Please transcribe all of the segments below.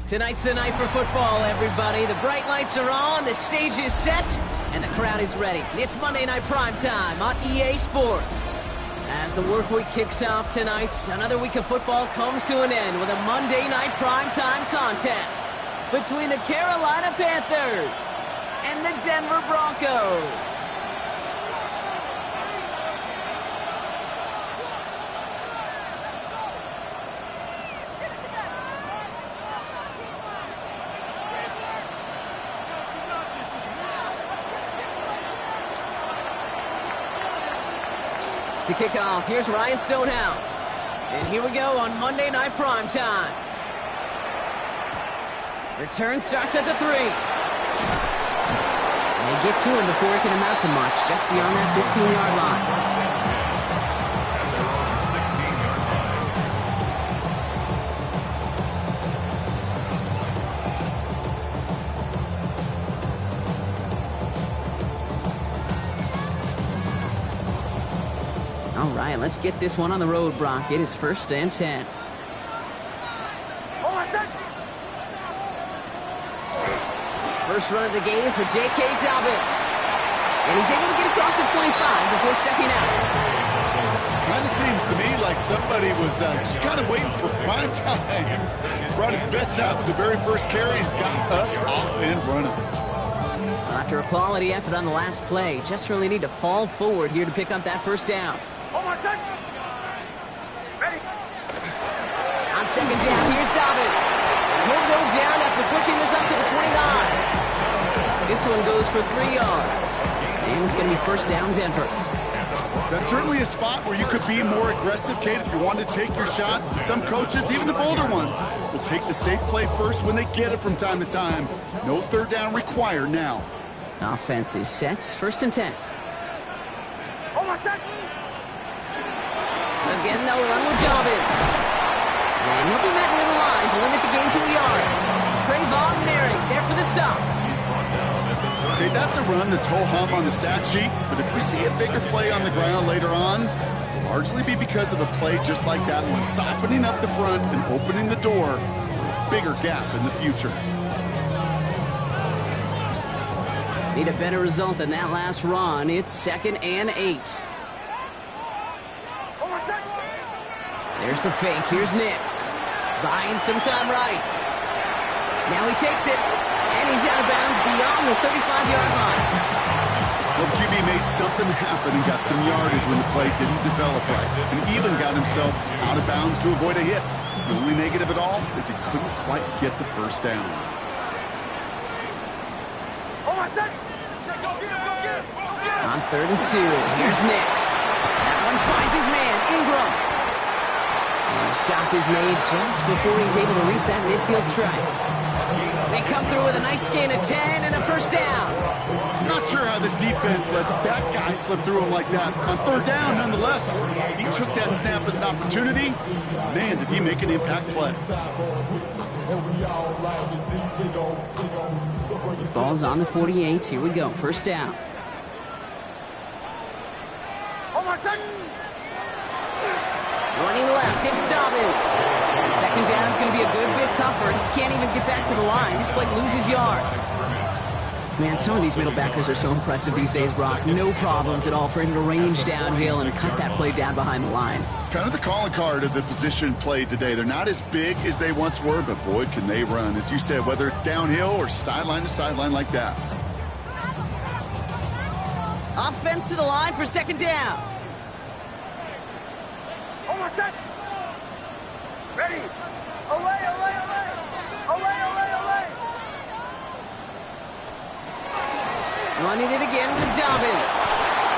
Tonight's the night for football, everybody. The bright lights are on, the stage is set, and the crowd is ready. It's Monday Night Primetime on EA Sports. As the work week kicks off tonight, another week of football comes to an end with a Monday Night Primetime contest between the Carolina Panthers and the Denver Broncos. To kick off, here's Ryan Stonehouse. And here we go on Monday Night Primetime. Return starts at the 3. They get to him before it can amount to much, just beyond that 15-yard line. All right, let's get this one on the road, Brock. It is 1st and 10. First run of the game for J.K. Dobbins. And he's able to get across the 25 before stepping out. Kind of seems to me like somebody was just kind of waiting for prime time. Brought his best out with the very first carry and got us off and running. After a quality effort on the last play, just really need to fall forward here to pick up that first down. Ready. On second down, here's Dobbins. He'll go down after pushing this up to the 29. This one goes for 3 yards. And it's going to be first down, Denver. That's certainly a spot where you could be more aggressive, Kate, if you wanted to take your shots. And some coaches, even the bolder ones, will take the safe play first when they get it from time to time. No third down required now. Offense is set. 1st and 10. Again, they'll run with Dobbins. And he'll be met near the line to limit the gain to a yard. Trayvon Merrick there for the stop. Okay, that's a run that's ho-hum on the stat sheet, but if we see a bigger play on the ground later on, it'll largely be because of a play just like that one, softening up the front and opening the door for a bigger gap in the future. Need a better result than that last run. It's 2nd and 8. There's the fake. Here's Nix. Buying some time right. Now he takes it. And he's out of bounds beyond the 35-yard line. Well, QB made something happen and got some yardage when the play didn't develop right. And even got himself out of bounds to avoid a hit. The only negative at all is he couldn't quite get the first down. On 3rd and 2, here's Nix. That one finds his man, Ingram. And the stop is made just before he's able to reach that midfield strike. They come through with a nice gain of 10 and a first down. I'm not sure how this defense let that guy slip through him like that. On 3rd down, nonetheless, he took that snap as an opportunity. Man, did he make an impact play. Ball's on the 48. Here we go. First down. Running left, it's Dobbins. And 2nd down's going to be a good bit tougher. He can't even get back to the line. This play loses yards. Man, some of these middle backers are so impressive these days, Brock. No problems at all for him to range downhill and cut that play down behind the line. Kind of the calling card of the position played today. They're not as big as they once were, but boy, can they run. As you said, whether it's downhill or sideline to sideline like that. Offense to the line for 2nd down. Ready. Away. Running it again with Dobbins.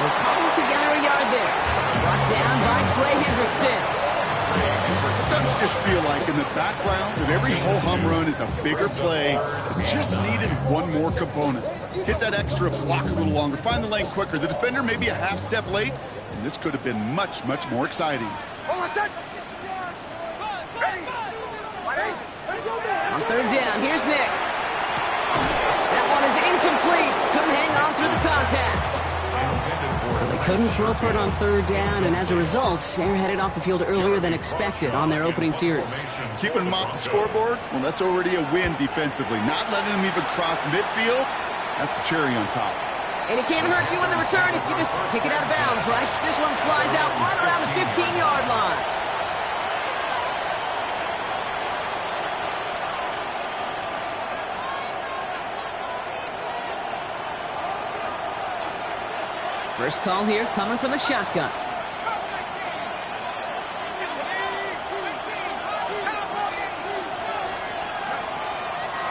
We'll cobble together a yard there. Brought down by Trey Hendrickson. Sometimes just feel like in the background of every ho-hum run is a bigger play that just needed one more component. Hit that extra block a little longer. Find the lane quicker. The defender may be a half step late, and this could have been much, much more exciting. On 3rd down, here's Nix. That one is incomplete. Couldn't hang on through the contact. So they couldn't throw for it on third down, and as a result, they're headed off the field earlier than expected on their opening series. Keeping them off the scoreboard, well, that's already a win defensively. Not letting them even cross midfield, that's the cherry on top. And it can't hurt you in the return if you just kick it out of bounds, right? This one flies out right around the 15-yard line. First call here coming from the shotgun.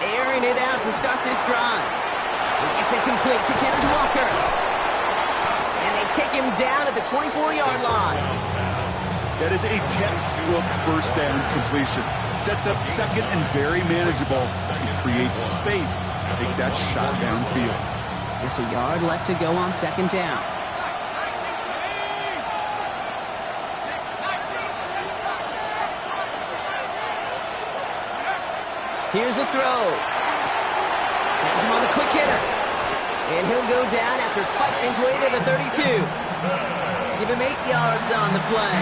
Airing it out to start this drive. It's incomplete to Kenneth Walker. And they take him down at the 24-yard line. That is a textbook first down completion. Sets up second and very manageable. And creates space to take that shot downfield. Just a yard left to go on second down. Here's a throw. Has him on the quick hitter. And he'll go down after fighting his way to the 32. Give him 8 yards on the play.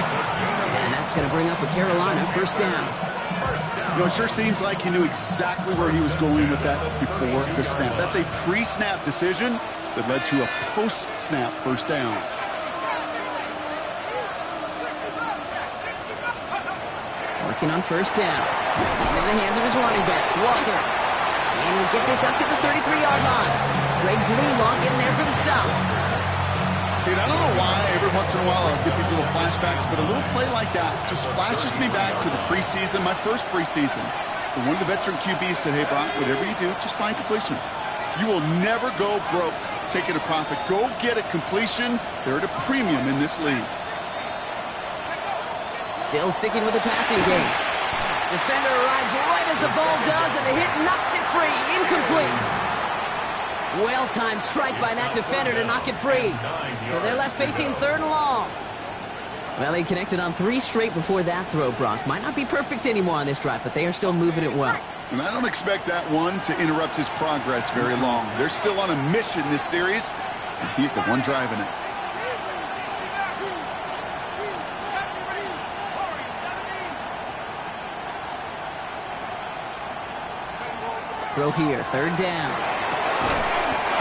And that's going to bring up a Carolina first down. You know, it sure seems like he knew exactly where he was going with that before the snap. That's a pre-snap decision that led to a post-snap first down. Working on first down. Into the hands of his running back, Walker. And he'll get this up to the 33-yard line. Greg Greenlaw getting there for the stop. Dude, I don't know why every once in a while I'll get these little flashbacks, but a little play like that just flashes me back to the preseason, my first preseason. And one of the veteran QBs said, hey, Brock, whatever you do, just find completions. You will never go broke taking a profit. Go get a completion. They're at a premium in this league. Still sticking with the passing game. Defender arrives right as the ball does, and the hit knocks it free. Incomplete. Well-timed strike by that defender to knock it free. So they're left facing third and long. Well, they connected on 3 straight before that throw, Brock. Might not be perfect anymore on this drive, but they are still moving it well. And I don't expect that one to interrupt his progress very long. They're still on a mission this series, and he's the one driving it. Throw here, third down.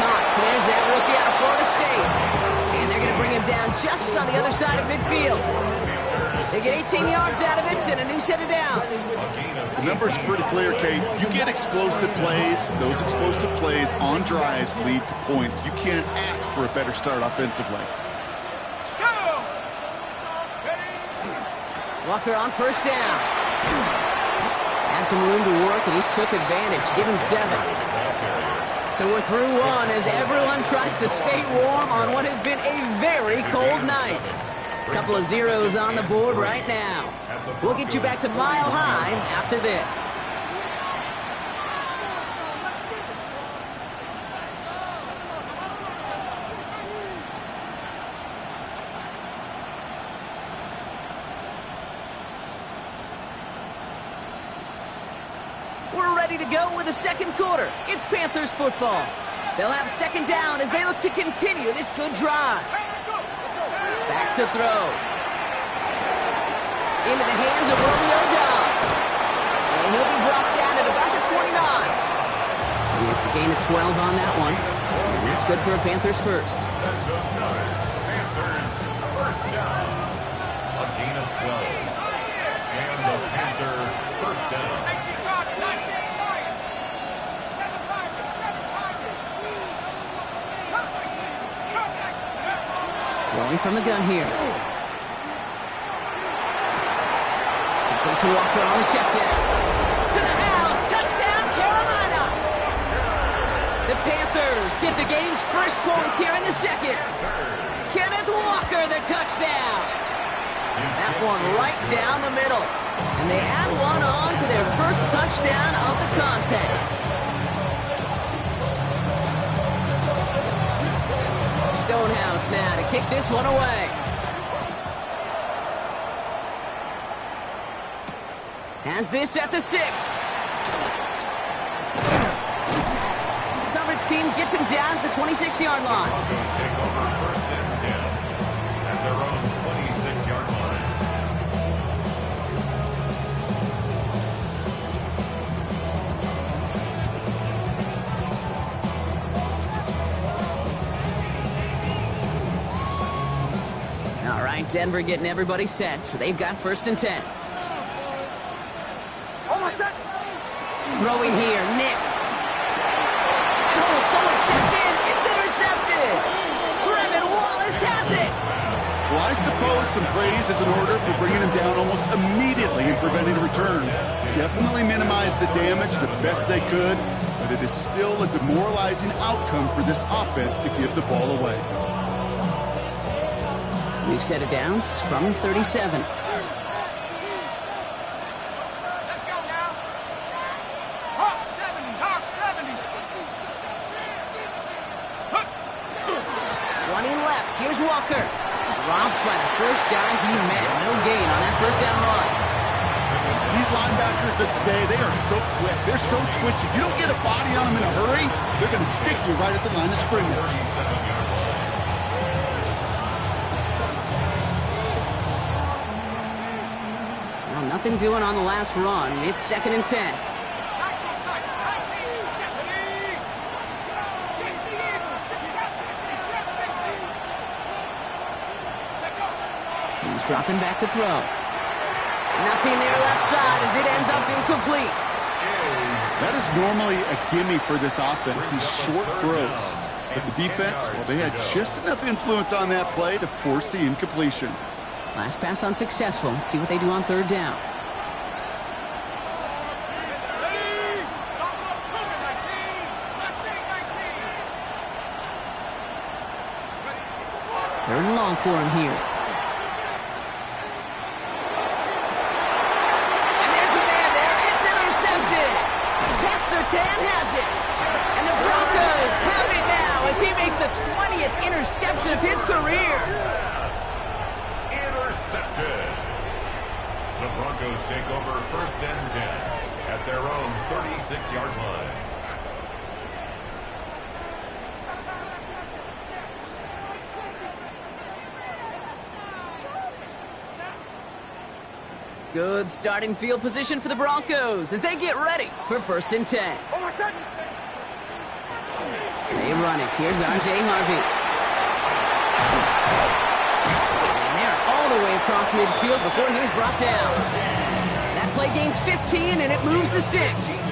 Caught, so there's that rookie out of Florida State. And they're going to bring him down just on the other side of midfield. They get 18 yards out of it and a new set of downs. The number's pretty clear, Kate. You get explosive plays. Those explosive plays on drives lead to points. You can't ask for a better start offensively. Walker on first down. Had some room to work, and he took advantage, giving 7. So we're through one as everyone tries to stay warm on what has been a very cold night. A couple of zeros on the board right now. We'll get you back to Mile High after this. We're ready to go with the second quarter. It's Panthers football. They'll have second down as they look to continue this good drive. Back to throw. Into the hands of Romeo Dobbs. And he'll be brought down at about the 29. It's a gain of 12 on that one. And that's good for a Panthers first. Panthers first down. A gain of 12. And the Panther first down. Rolling from the gun here. Complete to Walker on the check down. To the house. Touchdown, Carolina. The Panthers get the game's first points here in the second. Kenneth Walker, the touchdown. That one right down the middle. And they add one on to their first touchdown of the contest. Stonehouse now to kick this one away. Has this at the 6. Coverage team gets him down at the 26-yard line. Broncos take over first and 10. right, Denver getting everybody set. So they've got 1st and 10. Throwing here, Nix. Oh, someone stepped in. It's intercepted. Trevin Wallace has it. Well, I suppose some praise is in order for bringing him down almost immediately and preventing the return. Definitely minimized the damage the best they could, but it is still a demoralizing outcome for this offense to give the ball away. New set of downs from 37. Running left, here's Walker. Robbed by the first guy he met. No gain on that 1st down run. These linebackers of today, they are so quick. They're so twitchy. You don't get a body on them in a hurry, they're going to stick you right at the line of scrimmage. Well, nothing doing on the last run. It's 2nd and 10. He's dropping back to throw. Nothing there left side as it ends up incomplete. That is normally a gimme for this offense, these short throws. But the defense, well, they had just enough influence on that play to force the incompletion. Last pass unsuccessful. Let's see what they do on 3rd down. Third and long for him here. And there's a man there. It's intercepted. Pat Surtain has it. And the Broncos have it now as he makes the 20th interception of his career. Intercepted. The Broncos take over 1st and 10 at their own 36-yard line. Good starting field position for the Broncos as they get ready for 1st and 10. They run it. Here's R.J. Harvey. And they're all the way across midfield before he's brought down. That play gains 15, and it moves the sticks. A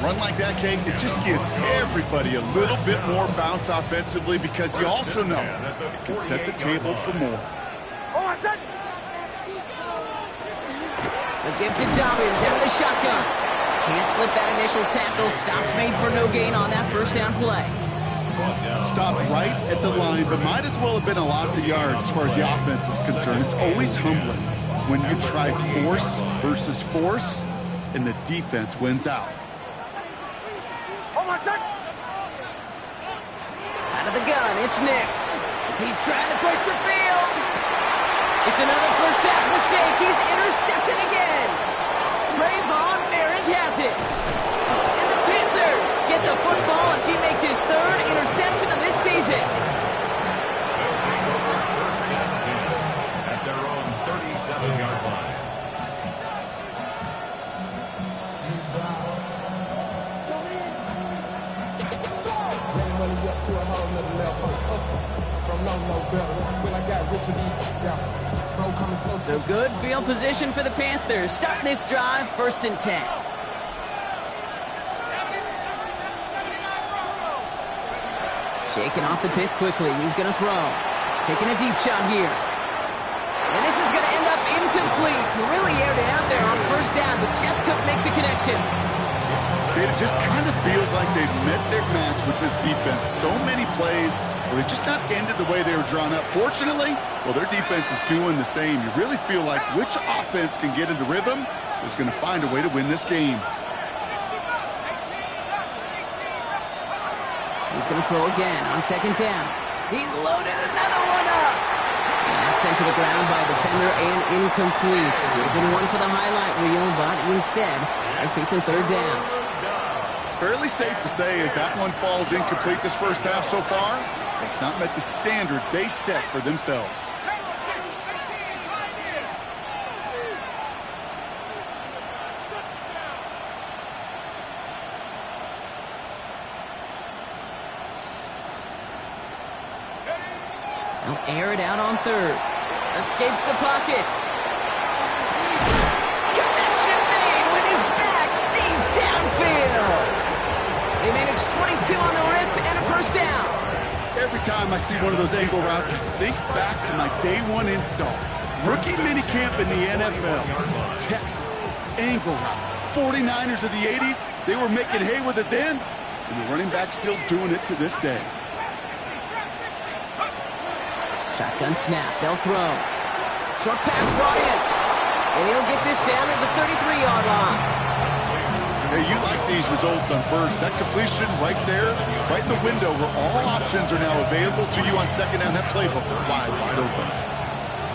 run like that, Kate, it just gives everybody a little bit more bounce offensively because you also know it can set the table for more. The give to Dobbins out of the shotgun. Can't slip that initial tackle. Stops made for no gain on that 1st down play. Stopped right at the line, but might as well have been a loss of yards as far as the offense is concerned. It's always humbling when you try force versus force, and the defense wins out. Out of the gun, it's Nix. He's trying to push the field. It's another 1st half mistake. He's intercepted again. Trayvon Merrick has it. And the Panthers get the football as he makes his 3rd interception of this season. They'll take over 1st and 10 at their own 37-yard line. So good field position for the Panthers. Starting this drive, 1st and 10. Shaking off the pit quickly. He's going to throw. Taking a deep shot here. And this is going to end up incomplete. Really aired it out there on 1st down, but just couldn't make the connection. It just kind of feels like they've met their match with this defense. So many plays, well, they just not ended the way they were drawn up. Fortunately, well, their defense is doing the same. You really feel like which offense can get into rhythm is going to find a way to win this game. He's going to throw again on 2nd down. He's loaded another one up. And that's sent to the ground by a defender and incomplete. Would have been one for the highlight reel, but instead, they're facing 3rd down. Fairly safe to say as that one falls incomplete this 1st half so far, it's not met the standard they set for themselves. They'll air it out on 3rd. Escapes the pocket. Connection made with his back deep downfield. They managed 22 on the rip and a first down. Every time I see one of those angle routes, I think back to my day one install. Rookie minicamp in the NFL. Texas, angle route. 49ers of the 80s, they were making hay with it then, and the running back's still doing it to this day. Shotgun snap, they'll throw. Short pass brought in, and he'll get this down at the 33-yard line. Hey, you like these results on first. That completion right there, right in the window where all options are now available to you on second down. That playbook wide open.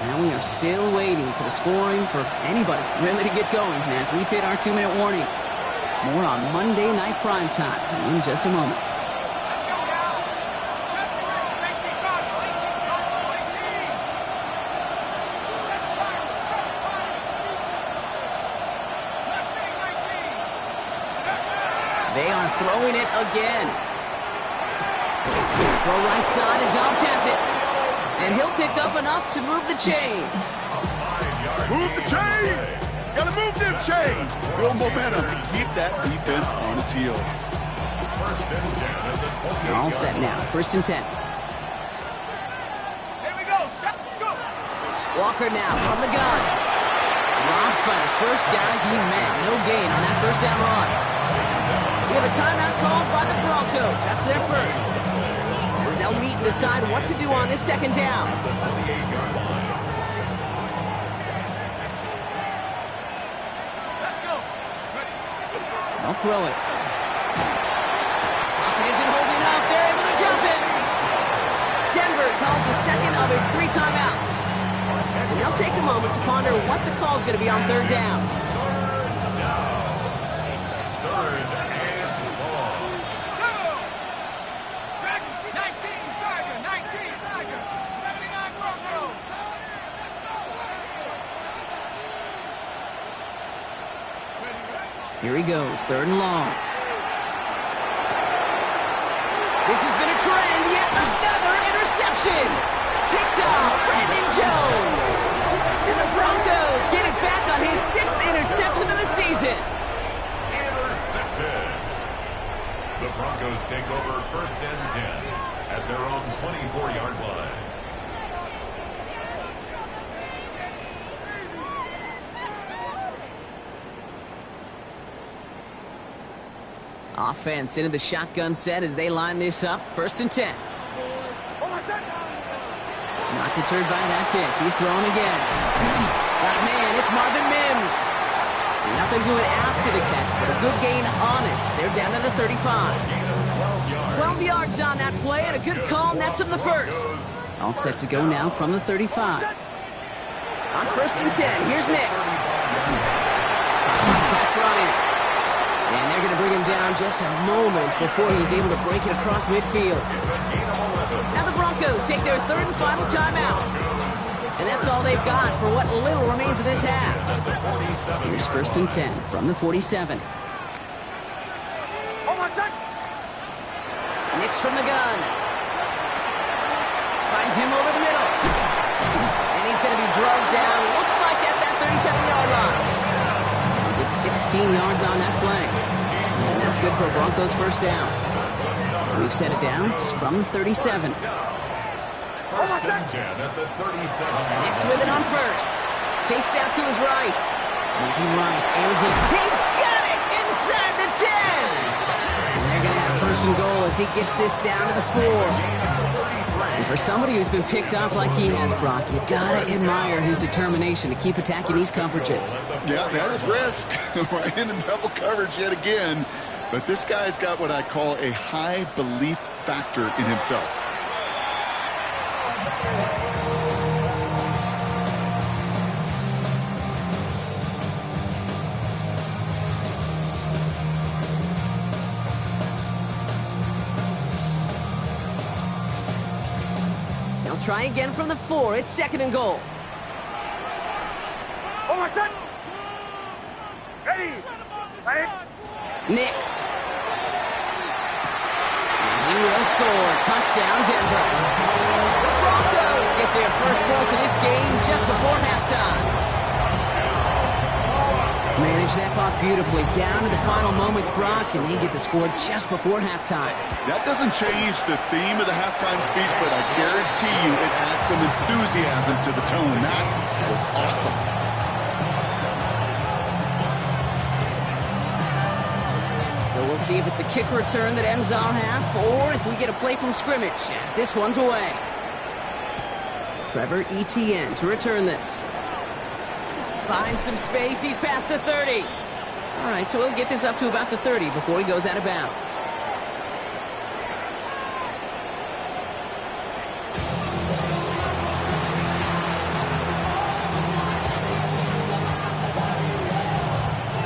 Now we are still waiting for the scoring for anybody really to get going as we've hit our 2-minute warning. More on Monday Night Primetime in just a moment. They are throwing it again. Throw right side and Dobbs has it. And he'll pick up enough to move the chains. Move the chains! Gotta move them chains! Build momentum. Keep that defense on its heels. They're all set now. 1st and 10. Here we go. Go. Walker now from the gun. Dropped by the first guy he met. No gain on that first down run. We have a timeout called by the Broncos. That's their first. As they'll meet and decide what to do on this second down. Let's go. They'll throw it. Pocket isn't holding up. They're able to drop it. Denver calls the second of its 3 timeouts. And they'll take a moment to ponder what the call is going to be on 3rd down. Here he goes, 3rd and long. This has been a trend, yet another interception. Picked off Brandon Jones. And the Broncos get it back on his 6th interception of the season. Intercepted. The Broncos take over 1st and 10 at their own 24-yard line. Offense into the shotgun set as they line this up. 1st and 10. Not deterred by that pick. He's throwing again. Got a man. It's Marvin Mims. Nothing to it after the catch, but a good gain on it. They're down to the 35. 12 yards on that play, and a good call nets him the first. All set to go now from the 35. On 1st and 10, here's Nix. Back Bryant. And they're going to bring him down just a moment before he's able to break it across midfield. Now the Broncos take their 3rd and final timeout. And that's all they've got for what little remains of this half. Here's 1st and 10 from the 47. Nix from the gun. Finds him over the middle. And he's going to be drugged down. Looks like at that 37-yard line. It's 16 yards on that play. And that's good for Broncos' first down. We've set it down from the 37. 1st and 10 at the 37. Nix with it on 1st. Chased out to his right. Moving right. Airs it. He's got it inside the 10. And they're going to have 1st and goal as he gets this down to the 4. And for somebody who's been picked off like he has, Brock, you gotta admire his determination to keep attacking these coverages. Yeah, that is risk. Right into double coverage yet again. But this guy's got what I call a high belief factor in himself. Try again from the 4. It's 2nd and goal. Ready. Nix. And he will score. Touchdown, Denver. The Broncos get their first point to this game just before halftime. Manage that clock beautifully down to the final moments, Brock, and they get the score just before halftime. That doesn't change the theme of the halftime speech, but I guarantee you it adds some enthusiasm to the tone. That was awesome. So we'll see if it's a kick return that ends our half, or if we get a play from scrimmage, as this one's away. Trevor Etienne to return this. Finds some space. He's past the 30. All right, so he'll get this up to about the 30 before he goes out of bounds.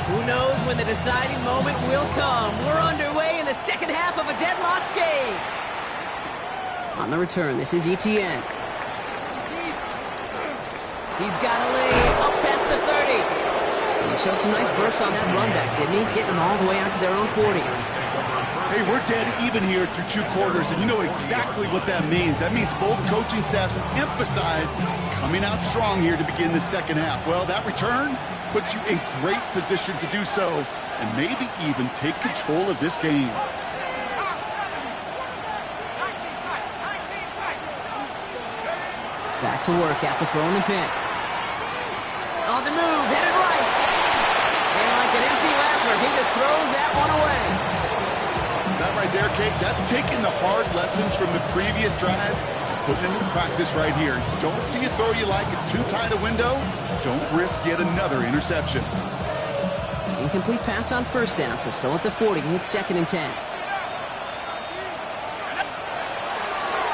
Who knows when the deciding moment will come? We're underway in the second half of a deadlocked game. On the return, this is Etienne. He's got a lay up past the 30. And he showed some nice bursts on that run back, didn't he? Getting them all the way out to their own 40. Hey, we're dead even here through 2 quarters, and you know exactly what that means. That means both coaching staffs emphasized coming out strong here to begin the second half. Well, that return puts you in great position to do so, and maybe even take control of this game. Back to work after throwing the pick. On the move, headed right. And like an empty wrapper, he just throws that one away. That right there, Kate, that's taking the hard lessons from the previous drive, putting into practice right here. Don't see a throw you like, it's too tight a window. Don't risk yet another interception. Incomplete pass on first down, so still at the 40. It's 2nd and 10.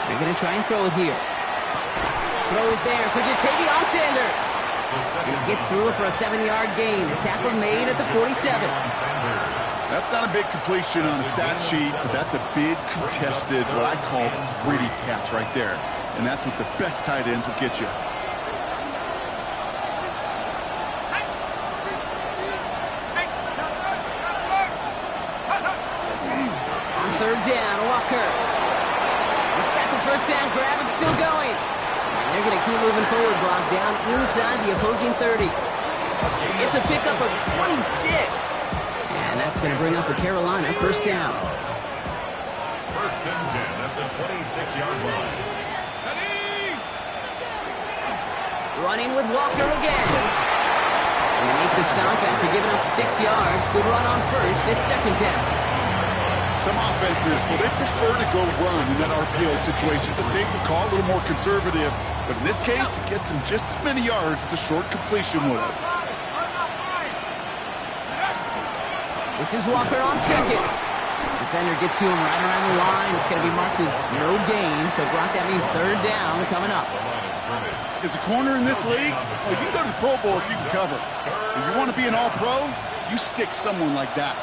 They're going to try and throw it here. Throw is there for Jatavion Sanders. And he gets through for a 7-yard gain. The tackle made at the 47. That's not a big completion on the stat sheet, but that's a big contested, what I call gritty catch right there. And that's what the best tight ends will get you. On 3rd down, Walker. He's got the first down grab and still going. They're going to keep moving forward, Brock, down inside the opposing 30. It's a pickup of 26. And that's going to bring up the Carolina first down. 1st and 10 at the 26-yard line. Running with Walker again. And they make the stop after giving up 6 yards. Good run on first. It's 2nd down. Some offenses, well, they prefer to go run in that RPO situation. It's a safer call, a little more conservative. But in this case, it gets them just as many yards as a short completion would have. This is Walker on 2nd. Defender gets to him right around the line. It's going to be marked as no gain. So, Brock, that means 3rd down coming up. As a corner in this league, well, you can go to the Pro Bowl if you can cover. If you want to be an all-pro, you stick someone like that.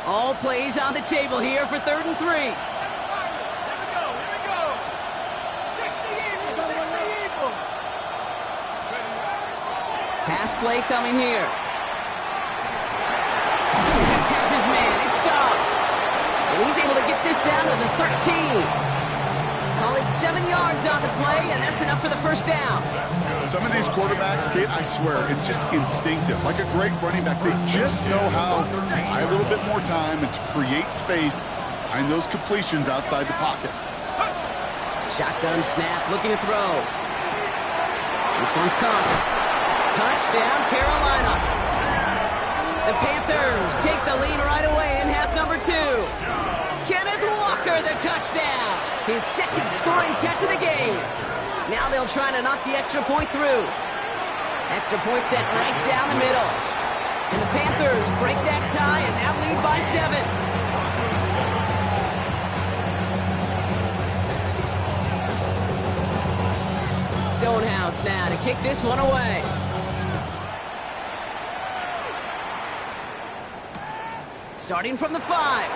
All plays on the table here for 3rd and 3. Here we go. 60 evil. Pass play coming here. Has his man. It stops. And he's able to get this down to the 13. Call it 7 yards on the play, and that's enough for the first down. Some of these quarterbacks, Kate, I swear, it's just instinctive. Like a great running back, they just know how to buy a little bit more time and to create space to find those completions outside the pocket. Shotgun snap, looking to throw. This one's caught. Touchdown, Carolina. The Panthers take the lead right away in half number 2. Kenneth Walker, the touchdown. His 2nd scoring catch of the game. Now they'll try to knock the extra point through. Extra point set right down the middle. And the Panthers break that tie and now lead by 7. Stonehouse now to kick this one away. Starting from the 5.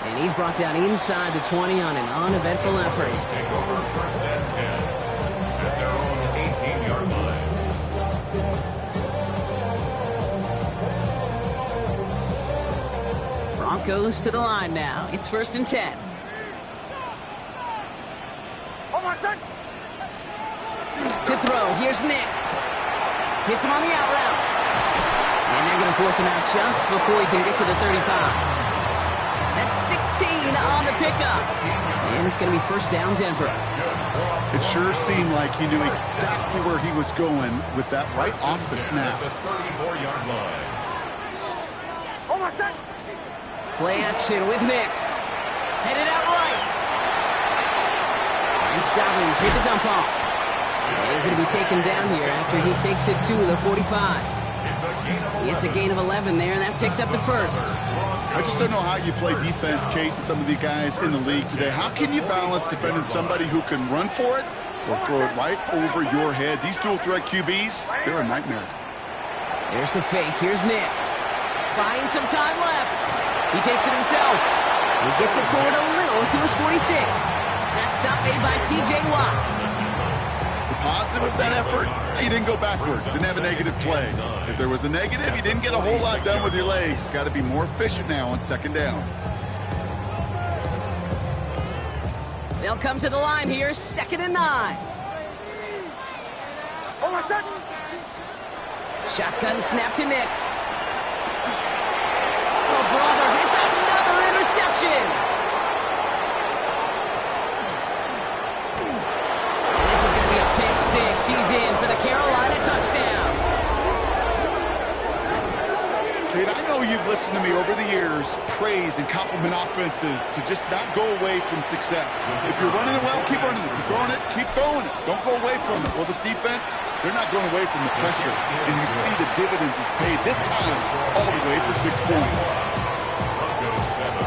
And he's brought down inside the 20 on an uneventful effort. Take over 1st and 10 at their own Broncos to the line now. It's 1st and 10. Hold on, son. To throw, here's Nix. Hits him on the out route. And they're going to force him out just before he can get to the 35. That's 16 on the pickup. And it's going to be 1st down, Denver. It sure seemed like he knew exactly where he was going with that right off the snap. The 34-yard line. Hold on, son. Play action with Nix. Headed out right. It's Dobbins with the dump off. And he's going to be taken down here after he takes it to the 45. It's a gain of 11 there, and that picks up the 1st. I just don't know how you play defense, Kate, and some of the guys in the league today. How can you balance defending somebody who can run for it or throw it right over your head? These dual threat QBs, they're a nightmare. There's the fake. Here's Nix. Buying some time left. He takes it himself. He gets it forward a little to his 46. That stop made by T.J. Watt. The positive of that effort, he didn't go backwards, didn't have a negative play. If there was a negative, you didn't get a whole lot done with your legs. Got to be more efficient now on 2nd down. They'll come to the line here, 2nd and 9. Hold on, son. Shotgun snap to Nix. Oh, brother, it's another interception. This is going to be a pick 6. He's in for the Carolina touchdown. Kate, I know you've listened to me over the years praise and compliment offenses to just not go away from success. If you're running it well, keep running it. If you're throwing it, keep throwing it. Don't go away from it. Well, this defense, they're not going away from the pressure. And you see the dividends it's paid this time all the way for 6 points. Broncos 7.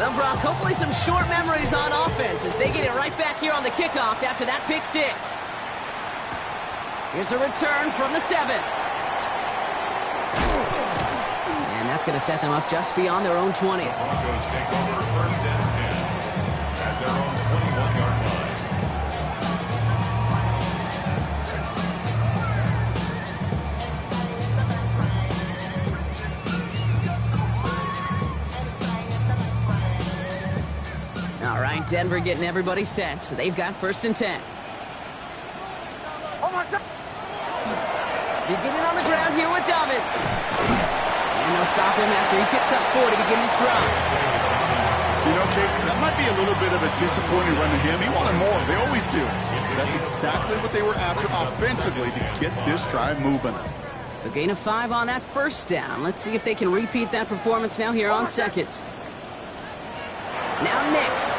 Well, Brock, hopefully some short memories on offense as they get it right back here on the kickoff after that pick 6. Here's a return from the 7. And that's going to set them up just beyond their own 20. Broncos take over 1st and 10 at their own 21-yard line. All right, Denver getting everybody set. So they've got 1st and 10. Hold on, son. Beginning on the ground here with Dobbins. And they'll stop him after he picks up 4 to begin his drive. You know, Kate, that might be a little bit of a disappointing run to him. He wanted more. They always do. That's exactly what they were after offensively to get this drive moving. So gain of 5 on that 1st down. Let's see if they can repeat that performance now here on 2nd. Now Nix.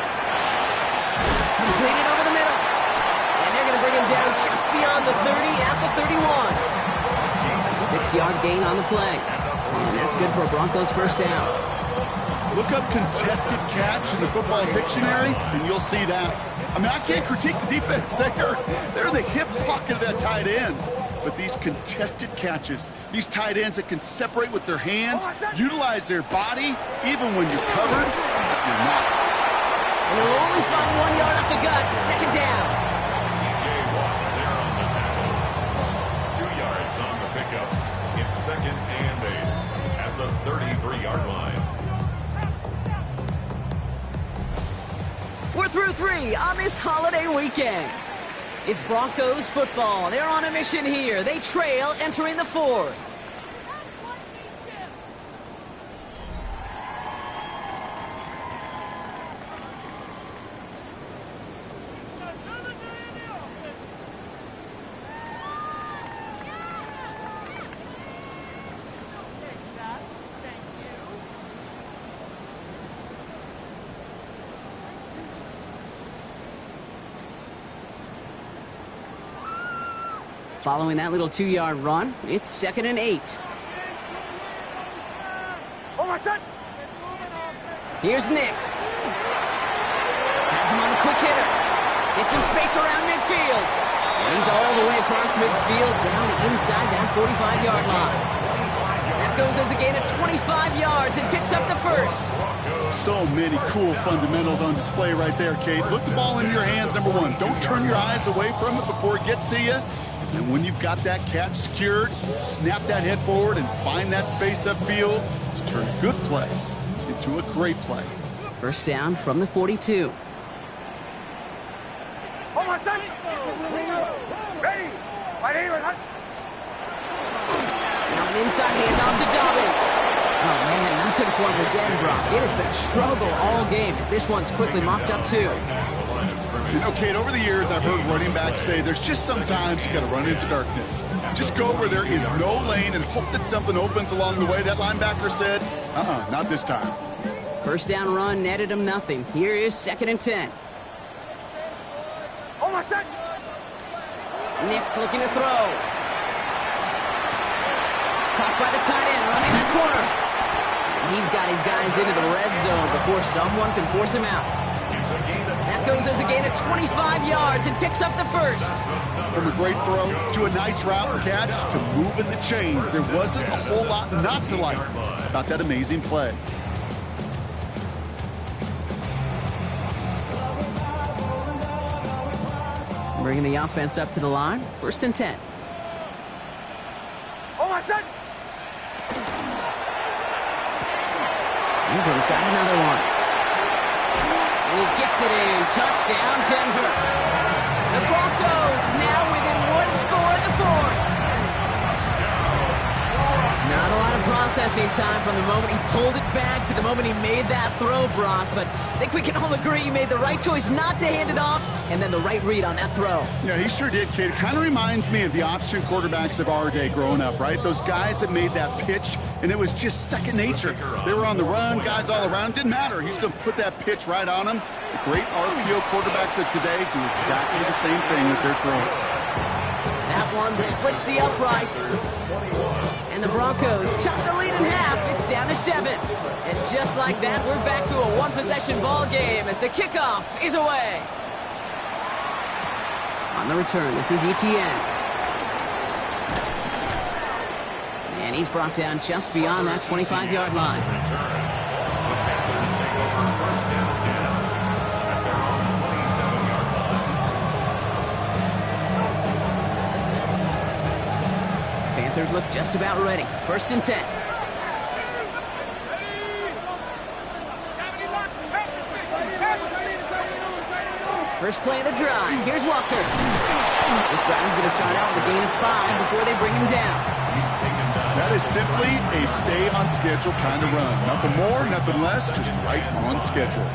Completed over the middle. And they're going to bring him down just beyond the 30 at the 31. 6-yard gain on the play. And that's good for a Broncos 1st down. Look up contested catch in the football dictionary, and you'll see that. I mean, I can't critique the defense. They're in the hip pocket of that tight end. But these contested catches, these tight ends that can separate with their hands, utilize their body, even when you're covered, you're not. And they'll only find 1 yard off the gut. 2nd down. T.J. Watt there on the tackle. 2 yards on the pickup. It's 2nd and 8 at the 33-yard line. We're through 3 on this holiday weekend. It's Broncos football. They're on a mission here. They trail entering the 4th. Following that little 2-yard run, it's 2nd and 8. Hold on, son. Here's Nix. Has him on the quick hitter. Gets him space around midfield. And he's all the way across midfield down inside that 45-yard line. That goes as a gain of 25 yards and picks up the 1st. So many cool fundamentals on display right there, Kate. Look the ball in your hands, number 1. Don't turn your eyes away from it before it gets to you. And when you've got that catch secured, snap that head forward and find that space upfield to turn a good play into a great play. First down from the 42. On my son. Ready. Right here, son. Now an inside handoff to Dobbins. Oh, man, nothing for him again, Brock. It has been a struggle all game as this one's quickly mopped up, too. You know, Kate, over the years, I've heard running backs say there's just sometimes you got to run into darkness. Just go where there is no lane and hope that something opens along the way. That linebacker said, not this time. First down run netted him nothing. Here is 2nd and 10. On my son. Nick's looking to throw. Caught by the tight end, running the corner. And he's got his guys into the red zone before someone can force him out. That goes as a gain of 25 yards and picks up the first. From a great throw to a nice route catch to moving the chains, there wasn't a whole lot not to like about that amazing play. Bringing the offense up to the line. 1st and 10. On my son. Ingram's got another one. And he gets it in. Touchdown, Denver. The Broncos now within one score in the 4th. Not a lot of processing time from the moment he pulled it back to the moment he made that throw, Brock. But I think we can all agree he made the right choice not to hand it off, and then the right read on that throw. Yeah, he sure did, kid. It kind of reminds me of the option quarterbacks of our day growing up, right? Those guys that made that pitch, and it was just second nature. They were on the run, guys all around. Didn't matter. He's going to put that pitch right on them. The great RPO quarterbacks of today do exactly the same thing with their throws. That one splits the uprights. And the Broncos chop the lead in half. It's down to 7. And just like that, we're back to a one-possession ball game as the kickoff is away. On the return, this is Etienne. And he's brought down just beyond that 25-yard line. Panthers look just about ready. 1st and 10. First play of the drive. Here's Walker. This drive is going to start out with a gain of 5 before they bring him down. That is simply a stay on schedule kind of run. Nothing more, nothing less, just right on schedule.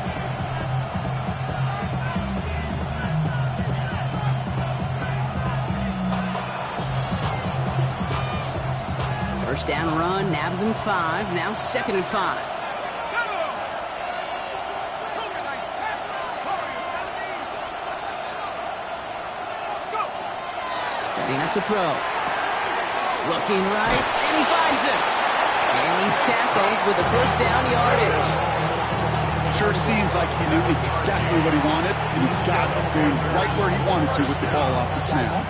First down run, nabs him 5. Now 2nd and 5. Setting up to throw. Looking right, and he finds him. And he's tackled with the first down yardage. Sure seems like he knew exactly what he wanted, and he got it going right where he wanted to with the ball off the snap.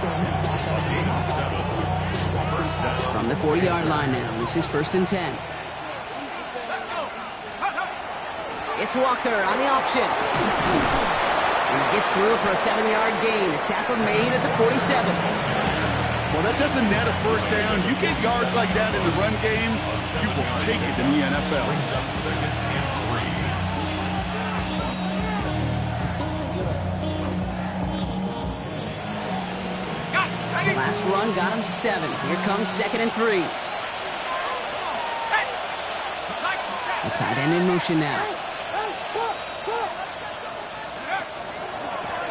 From the 40-yard line now, this is 1st and 10. It's Walker on the option. And he gets through for a 7-yard gain. A tackle made at the 47. Well, that doesn't net a first down. You get yards like that in the run game, you will take it in the NFL. The last run got him 7. Here comes 2nd and 3. The tight end in motion now.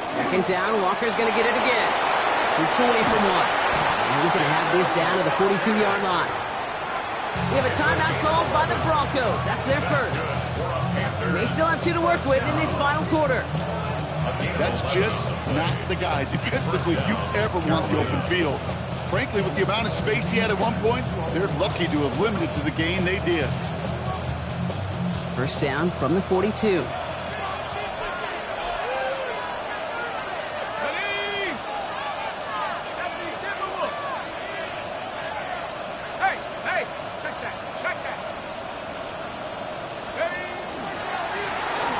2nd down, Walker's going to get it again. Shoots away from one. And he's going to have this down to the 42-yard line. We have a timeout called by the Broncos. That's their first. They still have 2 to work with in this final quarter. That's just not the guy defensively you ever want the open field. Frankly, with the amount of space he had at one point, they're lucky to have limited to the gain they did. First down from the 42.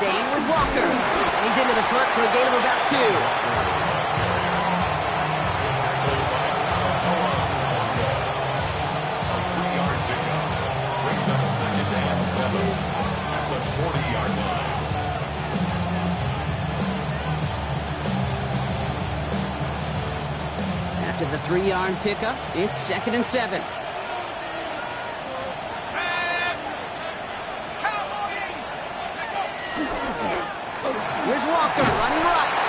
Staying with Walker. And he's into the front for a gain of about 2. 3-yard pickup. It's 2nd and 7. Here's Walker running right.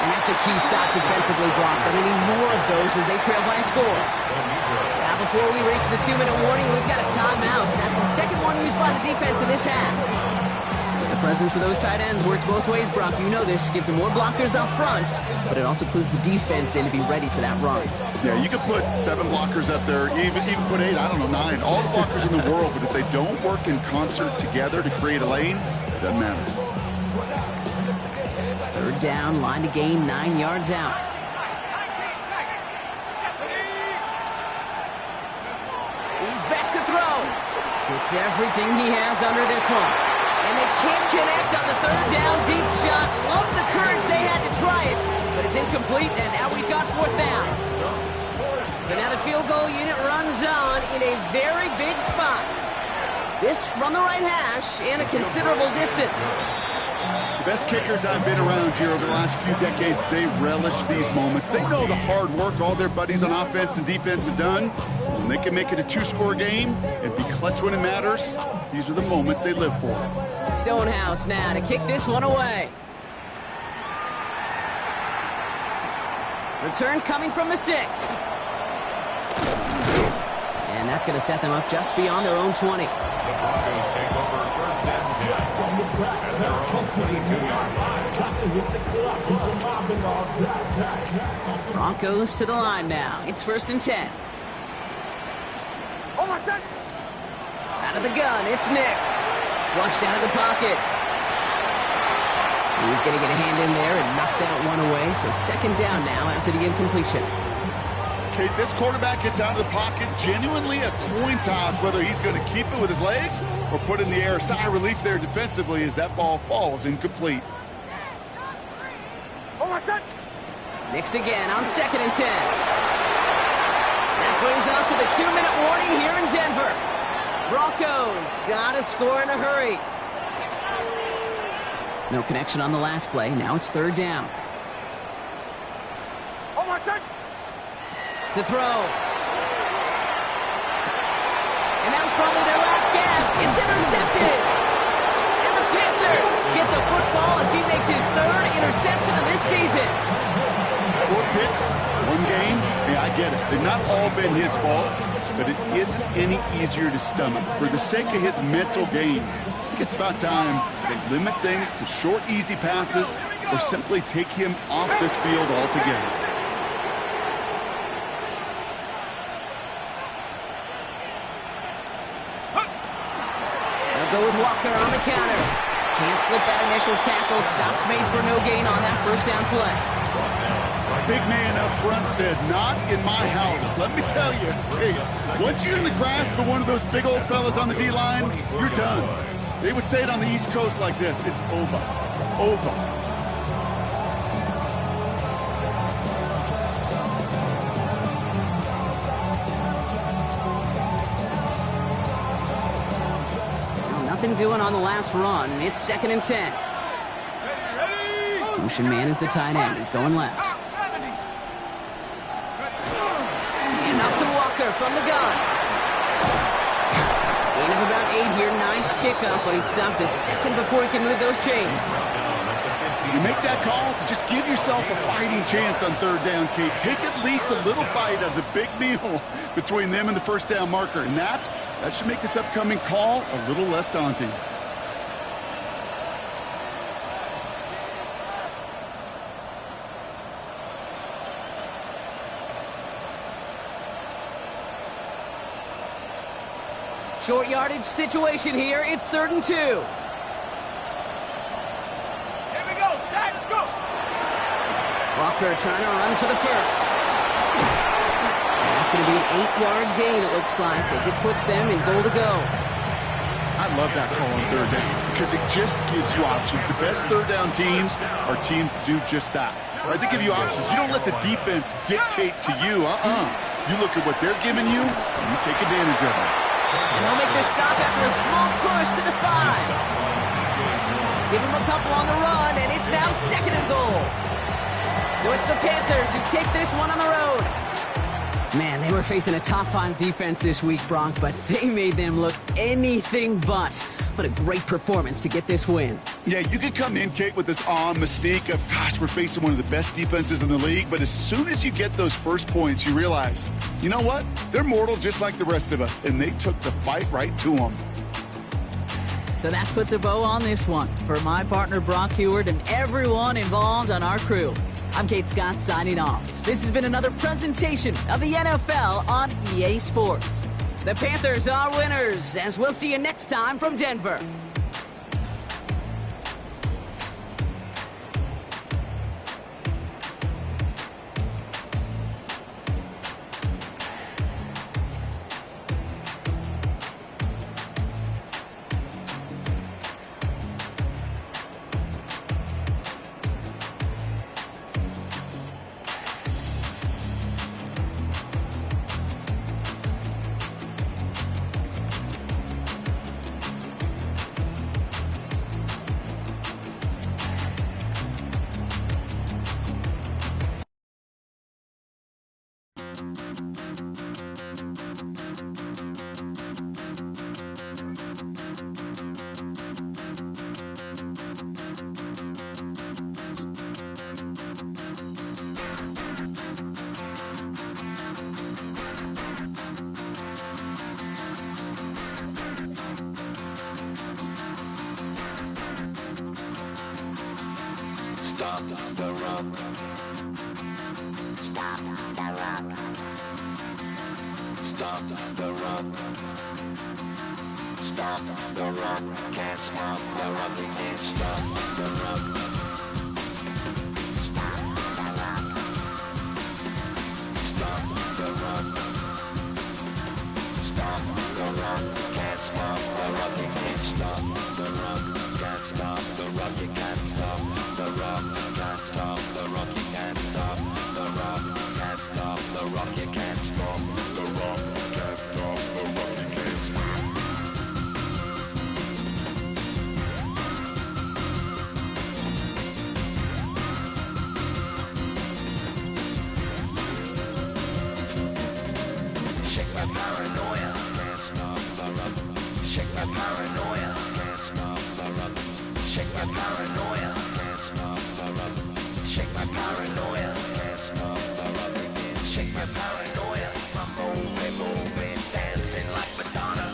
And that's a key stop defensively blocked. They're going to need more of those as they trail by a score. Now before we reach the 2-minute warning, we've got a timeout. That's the second one used by the defense in this half. The presence of those tight ends works both ways, Brock. You know this. Gives them more blockers up front, but it also clues the defense in to be ready for that run. Yeah, you could put 7 blockers up there, even put 8, I don't know, 9. All the blockers in the world, but if they don't work in concert together to create a lane, it doesn't matter. 3rd down, line to gain 9 yards out. He's back to throw. Gets everything he has under this one. And they can't connect on the 3rd down deep shot. Love the courage they had to try it, but it's incomplete, and now we've got 4th down. So now the field goal unit runs on in a very big spot. This from the right hash and a considerable distance. The best kickers I've been around here over the last few decades, they relish these moments. They know the hard work all their buddies on offense and defense have done. When they can make it a 2-score game and be clutch when it matters, these are the moments they live for. Stonehouse now to kick this one away. Return coming from the 6. And that's going to set them up just beyond their own 20. The Broncos take over 1st and 10 at their own 22-yard line. Broncos to the line now. It's 1st and 10. Out of the gun, it's Nix. Flushed out of the pocket. He's going to get a hand in there and knock that one away. So 2nd down now after the incompletion. Okay, this quarterback gets out of the pocket, genuinely a coin toss whether he's going to keep it with his legs or put it in the air. Sigh of relief there defensively as that ball falls incomplete. Nix again on 2nd and 10. That brings us to the 2-minute warning here in Denver. Broncos got to score in a hurry. No connection on the last play. Now it's 3rd down. To throw. And that was probably their last gasp. It's intercepted. And the Panthers get the football as he makes his 3rd interception of this season. 4 picks, 1 game. Yeah, I get it. They've not all been his fault, but it isn't any easier to stomach. For the sake of his mental game, I think it's about time they limit things to short, easy passes or simply take him off this field altogether. Go with Walker on the counter. Can't slip that initial tackle. Stops made for no gain on that 1st down play. Big man up front said, not in my house. Let me tell you, hey, once you're in the grasp of one of those big old fellas on the D-line, you're done. They would say it on the East Coast like this. It's over. Over. Doing on the last run. It's 2nd and 10. Motion man is the tight end. He's going left. And up to Walker from the gun. Gain of about 8 here. Nice pickup, but he stopped a second before he can move those chains. You make that call to just give yourself a fighting chance on 3rd down, Kate. Take at least a little bite of the big meal between them and the 1st down marker, and that should make this upcoming call a little less daunting. Short yardage situation here. It's 3rd and 2. Walker trying to run for the 1st. And that's going to be an 8-yard gain, it looks like, as it puts them in goal to go. I love that call on 3rd down because it just gives you options. The best 3rd down teams are teams that do just that. Right? They give you options. You don't let the defense dictate to you. You look at what they're giving you, and you take advantage of it. And they'll make this stop after a small push to the 5. Give him a couple on the run, and it's now 2nd and goal. So it's the Panthers who take this one on the road. Man, they were facing a top-5 defense this week, Bronk, but they made them look anything but. What a great performance to get this win. Yeah, you could come in, Kate, with this mystique of, gosh, we're facing one of the best defenses in the league, but as soon as you get those first points, you realize, you know what? They're mortal just like the rest of us, and they took the fight right to them. So that puts a bow on this one. For my partner, Bronk Heward, and everyone involved on our crew, I'm Kate Scott signing off. This has been another presentation of the NFL on EA Sports. The Panthers are winners, as we'll see you next time from Denver. Stop the run. Stop the run. Stop the run. Stop the run. Can't stop the run. You can't stop the run. Stop the run. Stop the run. Stop the run. Can't stop the run. You can't stop the run. Can't stop the run. You can't stop the run. Can't stop the run. You can't stop the run. Can't stop the run. You can't stop the run. Can't stop the run. You can't stop. Shake my paranoia. Can't stop the run. Shake my paranoia. Can't stop the run. Shake my paranoia. Can't stop the run. Shake my paranoia. Can't stop the run. Shake my paranoia. I'm moving, dancing like Madonna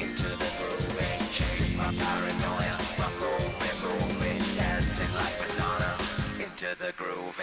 into the groove. Shake my paranoia. I'm moving, dancing like Madonna into the groove.